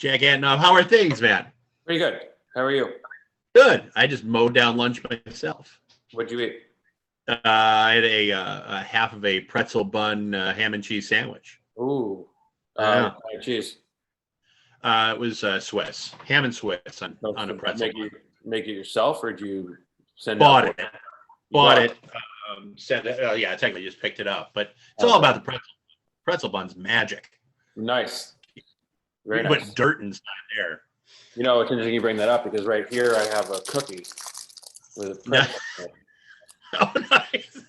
Jack Antonoff. How are things, man? Pretty good. How are you? Good. I just mowed down lunch myself. What'd you eat? I had a half of a pretzel bun ham and cheese sandwich. Ooh, cheese. It was Swiss ham and Swiss on a pretzel. Make it yourself, or do you send Bought out it? Bought it. Sent it. Yeah, I technically just picked it up, but it's all about the pretzel. Pretzel bun's magic. Nice. Very you nice. Put dirt inside there. You know, it's interesting you bring that up because right here I have a cookie with a pretzel. Oh, nice.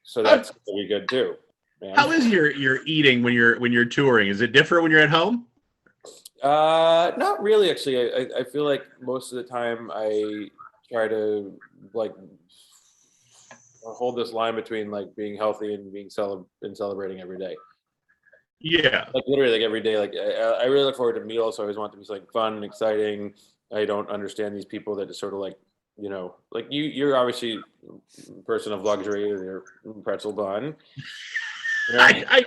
So that's pretty good too. Man. How is your eating when you're touring? Is it different when you're at home? Not really, actually. I feel like most of the time I try to like hold this line between like being healthy and being celebrating every day. Yeah. Like literally, like every day. Like I really look forward to meals. So I always want them to be like fun and exciting. I don't understand these people that just sort of like, you know, like you're obviously a person of luxury with your pretzel bun. You know?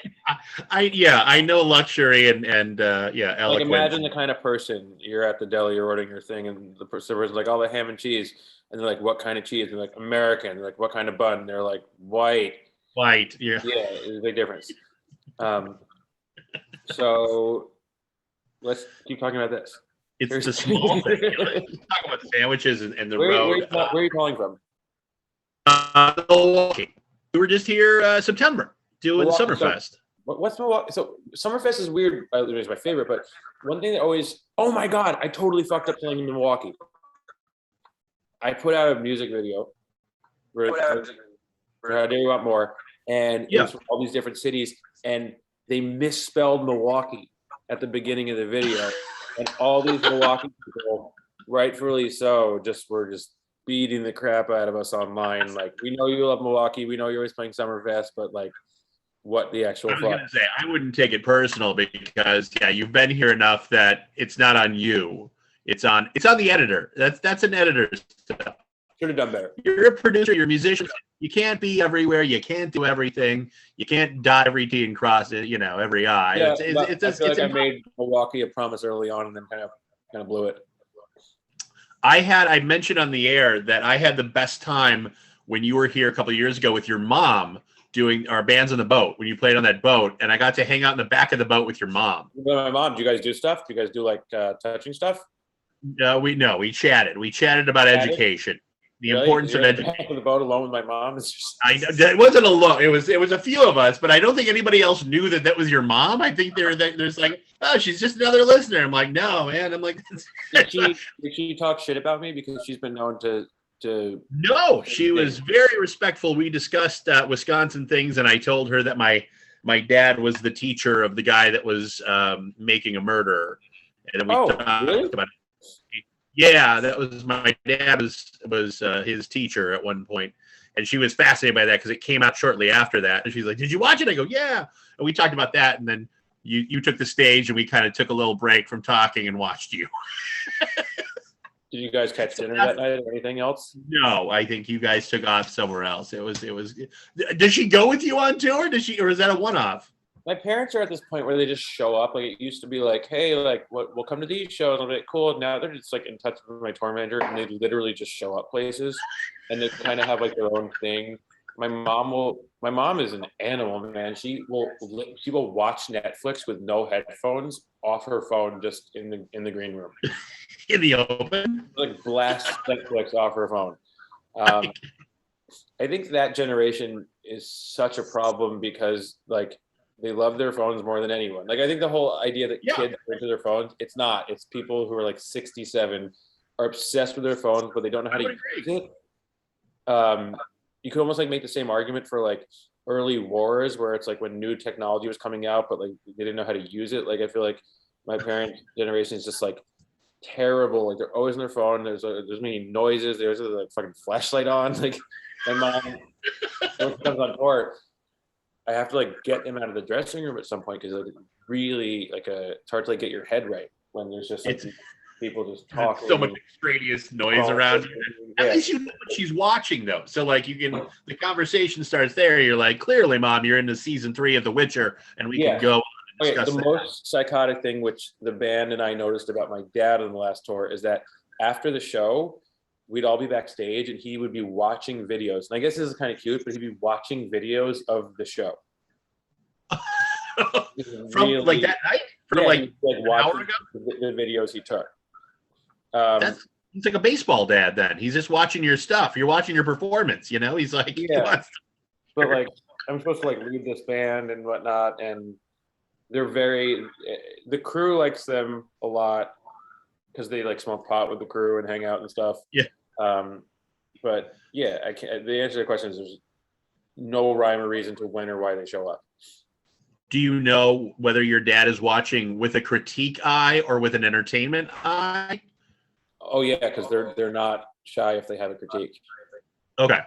I know luxury and yeah, eloquence. Like imagine the kind of person you're at the deli, you're ordering your thing, and the person's like, "Oh, the ham and cheese," and they're like, "What kind of cheese?" They're like, "American." They're like, "What kind of bun?" And they're like, "White." White, yeah. Yeah, there's a big difference. So let's keep talking about this. It's the small thing. Let's talk about the sandwiches and the road. Where are you calling from? Milwaukee. We were just here September doing Summerfest. What's Milwaukee? So Summerfest is weird. It's my favorite, but one thing that always, oh my God, I totally fucked up playing in Milwaukee. I put out a music video for How Dare You Want More, and it was from all these different cities, and they misspelled Milwaukee at the beginning of the video, and all these Milwaukee people, rightfully so, were just beating the crap out of us online. Like, we know you love Milwaukee, we know you're always playing Summerfest, but like, what the actual fuck? I was gonna say, I wouldn't take it personal because you've been here enough that it's not on you. It's on the editor. That's an editor's stuff. Should have done better. You're a producer, you're a musician. You can't be everywhere. You can't do everything. You can't dot every T and cross it, every I. Yeah, I made Milwaukee a promise early on and then kind of blew it. I mentioned on the air that I had the best time when you were here a couple of years ago with your mom doing our Bands on the Boat, when you played on that boat, and I got to hang out in the back of the boat with your mom. My mom, do you guys do stuff? Do you guys do like touching stuff? We chatted. We chatted about education. The importance of education. On the boat alone with my mom. I know it wasn't alone. It was a few of us, but I don't think anybody else knew that was your mom. I think there's like, oh, she's just another listener. I'm like, no, man. I'm like, did she talk shit about me because she's been known to? No, she was very respectful. We discussed Wisconsin things, and I told her that my dad was the teacher of the guy that was making a murderer, and then we talked about it. Yeah, that was my dad was his teacher at one point, and she was fascinated by that because it came out shortly after that. And she's like, "Did you watch it?" I go, "Yeah." And we talked about that, and then you took the stage, and we kind of took a little break from talking and watched you. Did you guys catch dinner that night or anything else? No, I think you guys took off somewhere else. It was. Did she go with you on tour? Or is that a one-off? My parents are at this point where they just show up. Like, it used to be like, hey, like, we'll come to these shows. I'm like, cool. Now they're just like in touch with my tour manager, and they literally just show up places, and they kind of have like their own thing. My mom is an animal, man. She will watch Netflix with no headphones off her phone, just in the green room. In the open? Like, blast Netflix off her phone. I think that generation is such a problem because like they love their phones more than anyone. Like, I think the whole idea that kids are into their phones, it's not. It's people who are like 67 are obsessed with their phones, but they don't know how to use it. You could almost like make the same argument for like early wars, where it's like when new technology was coming out, but like they didn't know how to use it. Like, I feel like my parents' generation is just like terrible. Like, they're always on their phone. There's many noises. There's a like fucking flashlight on. Like, my mom, when she comes on tour, I have to like get them out of the dressing room at some point because like, really like it's hard to like get your head right when there's just like people just talking. So much extraneous noise around you. At least you know what she's watching though. So like the conversation starts there. You're like, clearly, Mom, you're into season 3 of The Witcher, and we can go on Okay, discuss the that. most psychotic thing, which the band and I noticed about my dad on the last tour, is that after the show, we'd all be backstage and he would be watching videos. And I guess this is kind of cute, but he'd be watching videos of the show. From like that night? From yeah, like he'd, like an hour watching ago? the videos he took. That's He's like a baseball dad then. He's just watching your stuff. You're watching your performance, you know? He's like, he Yeah. wants But like, I'm supposed to like lead this band and whatnot, and they're the crew likes them a lot because they like smoke pot with the crew and hang out and stuff. Yeah. But yeah, I can't. The answer to the question is there's no rhyme or reason to when or why they show up. Do you know whether your dad is watching with a critique eye or with an entertainment eye? Oh yeah, because they're not shy if they have a critique. Okay.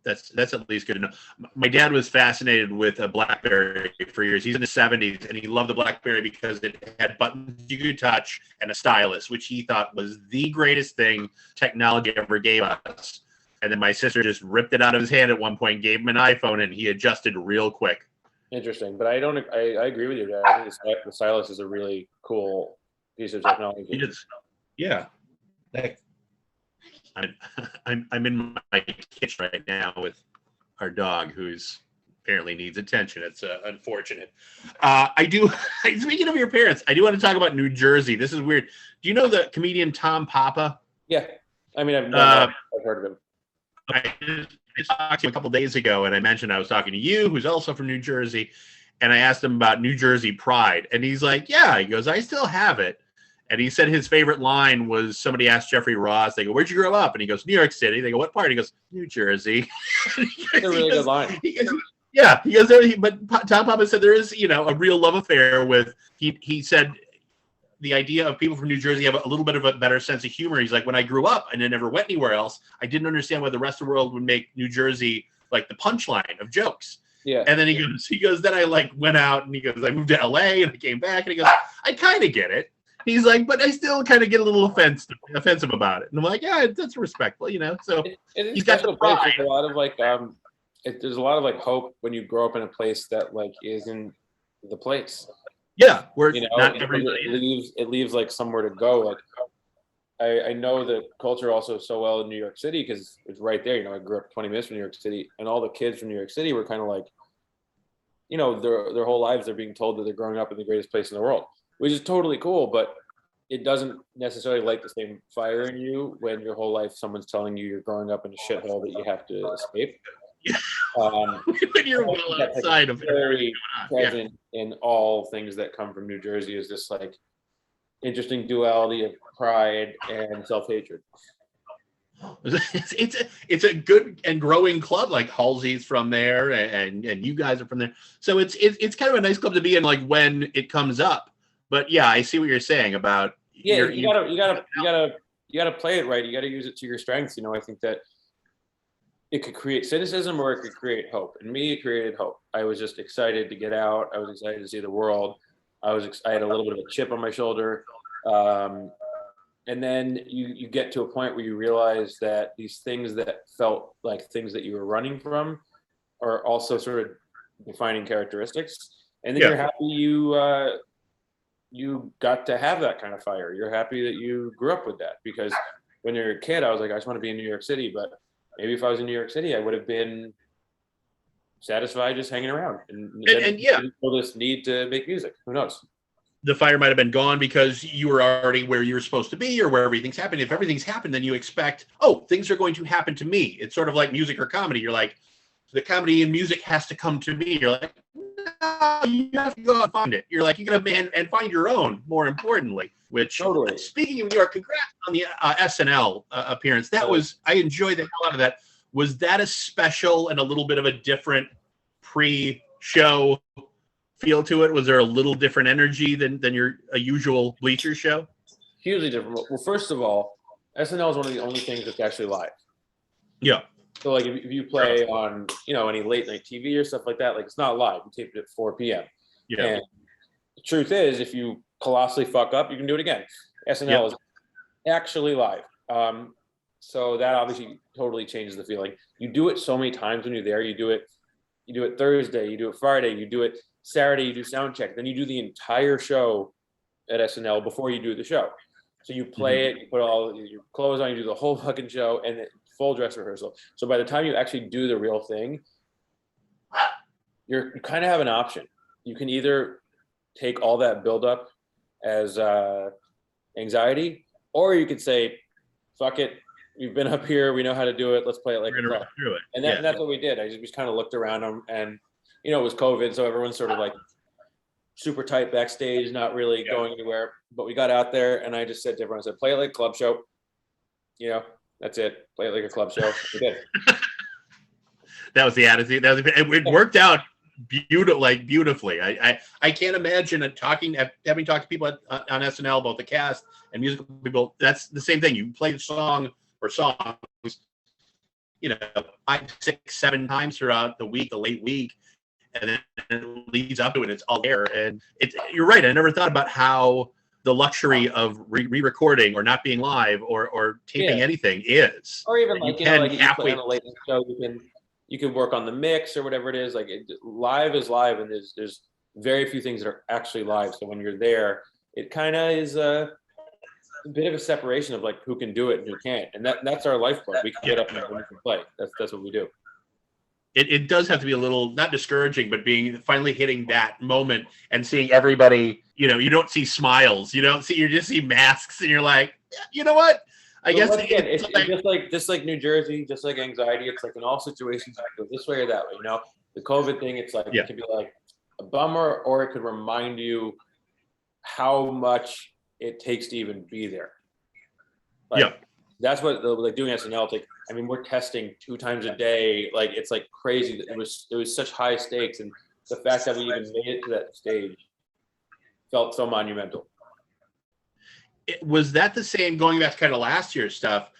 That's at least good to know. My dad was fascinated with a BlackBerry for years. He's in the 70s, and he loved the BlackBerry because it had buttons you could touch and a stylus, which he thought was the greatest thing technology ever gave us. And then my sister just ripped it out of his hand at one point, gave him an iPhone, and he adjusted real quick. Interesting, but I agree with you, Dad. I think the stylus is a really cool piece of technology. It is. Yeah. I'm in my kitchen right now with our dog, who's apparently needs attention. It's unfortunate. I do. Speaking of your parents, I do want to talk about New Jersey. This is weird. Do you know the comedian Tom Papa? Yeah, I mean, I've heard of him. I just talked to him a couple days ago, and I mentioned I was talking to you, who's also from New Jersey, and I asked him about New Jersey pride, and he's like, "Yeah," he goes, "I still have it." And he said his favorite line was somebody asked Jeffrey Ross, they go, "Where'd you grow up?" And he goes, "New York City." They go, "What part?" He goes, "New Jersey." It's a really good line. Yeah, he goes, but Tom Papa said there is, a real love affair with, he said the idea of people from New Jersey have a little bit of a better sense of humor. He's like, when I grew up and I never went anywhere else, I didn't understand why the rest of the world would make New Jersey like the punchline of jokes. Yeah. And then he goes, then I like went out and he goes, I moved to LA and I came back and he goes, I kind of get it. He's like, but I still kind of get a little offensive about it. And I'm like, yeah, that's respectful, So he's got the pride. There's a lot of like, there's a lot of like hope when you grow up in a place that like isn't the place. Yeah, where not everybody it leaves like somewhere to go. Like I know the culture also so well in New York City because it's right there. I grew up 20 minutes from New York City, and all the kids from New York City were kind of like, their whole lives they're being told that they're growing up in the greatest place in the world, which is totally cool, but it doesn't necessarily light the same fire in you when your whole life someone's telling you you're growing up in a shithole that you have to escape. When you're well outside of very present in all things that come from New Jersey is this like interesting duality of pride and self-hatred. It's a good and growing club. Like Halsey's from there, and you guys are from there, so it's kind of a nice club to be in. Like when it comes up, but yeah, I see what you're saying about. Yeah, you gotta play it right. You gotta use it to your strengths. I think that it could create cynicism or it could create hope. And me, it created hope. I was just excited to get out. I was excited to see the world. I had a little bit of a chip on my shoulder. And then you get to a point where you realize that these things that felt like things that you were running from are also sort of defining characteristics. And then you're happy you got to have that kind of fire. You're happy that you grew up with that, because when you're a kid, I was like, I just want to be in New York City. But maybe if I was in New York City, I would have been satisfied just hanging around and feel this need to make music. Who knows? The fire might have been gone because you were already where you were supposed to be or where everything's happened. If everything's happened, then you expect, things are going to happen to me. It's sort of like music or comedy. You're like, the comedy and music has to come to me. You're like, no, you have to go out and find it. You're like, you got to and find your own, more importantly. Which, totally. Speaking of New York, congrats on the SNL appearance. That was, I enjoyed the hell out of that. Was that a special and a little bit of a different pre-show feel to it? Was there a little different energy than a usual Bleacher show? Hugely different. Well, first of all, SNL is one of the only things that's actually live. Yeah. So like if you play on, any late night TV or stuff like that, like it's not live. You taped it at 4 p.m. Yeah. And the truth is, if you colossally fuck up, you can do it again. SNL is actually live. So that obviously totally changes the feeling. You do it so many times when you're there. You do it Thursday, you do it Friday, you do it Saturday you do sound check, then you do the entire show at SNL before you do the show. So you play it, you put all your clothes on, you do the whole fucking show, and then full dress rehearsal. So by the time you actually do the real thing, you kind of have an option. You can either take all that buildup as anxiety, or you could say, fuck it, you've been up here, we know how to do it, let's play it like a club. And that's what we did. I just kind of looked around them, and it was COVID, so everyone's sort of like super tight backstage, not really going anywhere. But we got out there, and I just said to everyone, I said, play it like a club show. That's it. Play it like a club show. We did. That was the attitude. It worked out beautifully. I can't imagine having talked to people on SNL, both the cast and musical people. That's the same thing. You play a song or songs, 5, 6, 7 times throughout the week, the late week, and then it leads up to it. It's all there, and you're right. I never thought about how the luxury of re-recording or not being live or taping anything is. Or even like halfway on a late show, you can work on the mix or whatever it is. Like live is live, and there's very few things that are actually live. So when you're there, it kind of is a bit of a separation of like who can do it and who can't, and that's our lifeblood. We can get up and we can play. That's what we do. It does have to be a little not discouraging, but finally hitting that moment and seeing everybody. You don't see smiles. You just see masks, and you're like, you know what? I guess it's just like New Jersey, just like anxiety. It's like in all situations, I go this way or that way. The COVID thing, it's like it could be like a bummer, or it could remind you how much it takes to even be there. That's what like doing SNL. It's like, we're testing 2 times a day. Like it's like crazy. It was such high stakes, and the fact that we even made it to that stage felt so monumental. Was that the same, going back to kind of last year's stuff,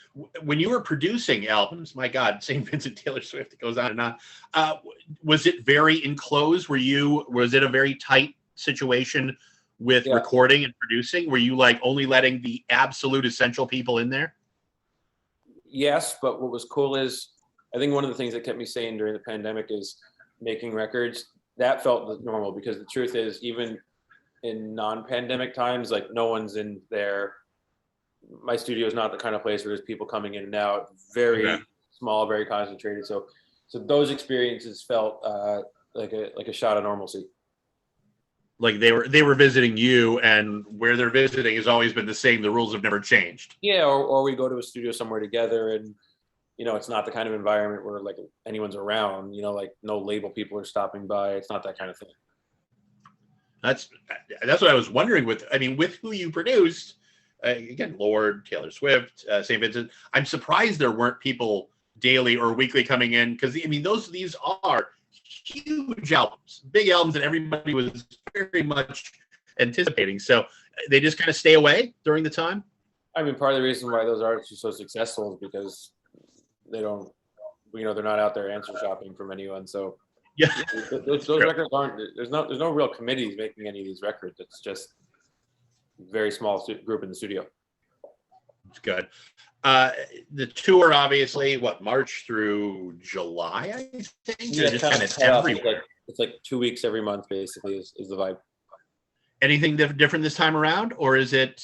when you were producing albums? My God, St. Vincent, Taylor Swift, it goes on and on. Was it very enclosed? Was it a very tight situation with recording and producing? Were you like only letting the absolute essential people in there? Yes, but what was cool is, I think one of the things that kept me sane during the pandemic is making records. That felt normal, because the truth is, even in non-pandemic times, like no one's in there. My studio is not the kind of place where there's people coming in and out. Very small, very concentrated. So those experiences felt like a shot of normalcy. Like they were visiting you, and where they're visiting has always been the same. The rules have never changed. Yeah, or we go to a studio somewhere together, and it's not the kind of environment where like anyone's around. Like no label people are stopping by. It's not that kind of thing. That's what I was wondering with who you produced. Again, Lord, Taylor Swift, St. Vincent. I'm surprised there weren't people daily or weekly coming in, because these are huge albums, big albums that everybody was very much anticipating. So they just kind of stay away during the time. Part of the reason why those artists are so successful is because they don't, they're not out there answer shopping from anyone. So those records aren't. There's no real committees making any of these records. It's just a very small group in the studio. It's good. The tour, obviously, March through July, I think. Yeah, just kind of everywhere. It's like 2 weeks every month, basically, is the vibe. Anything different this time around, or is it?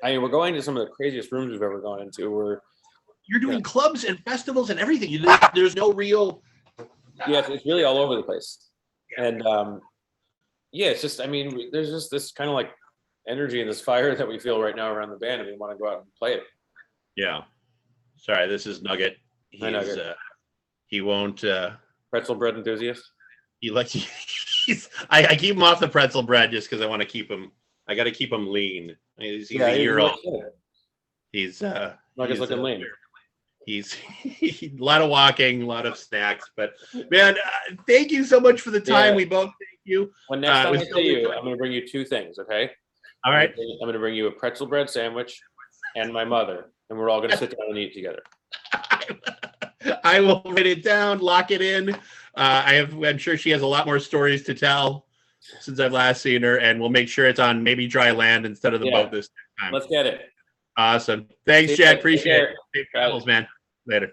We're going to some of the craziest rooms we've ever gone into. You're doing clubs and festivals and everything. There's no real. Yeah, it's really all over the place. And it's just, there's just this kind of like energy and this fire that we feel right now around the band, and we want to go out and play it. Yeah. Sorry, this is Nugget. He won't. Pretzel bread enthusiast. He likes. I keep him off the pretzel bread just because I want to keep him. I got to keep him lean. He's a year old. He's Nugget's looking lean. He's a lot of walking, a lot of snacks. But man, thank you so much for the time. We both thank you. When next time I see you, I'm going to bring you 2 things. Okay. All right. I'm going to bring you a pretzel bread sandwich and my mother, and we're all going to sit down and eat together. I will write it down, lock it in. I'm sure she has a lot more stories to tell since I've last seen her, and we'll make sure it's on maybe dry land instead of the boat this time. Let's get it. Awesome. Thanks, Jack. Appreciate it. Safe travels, man. Later.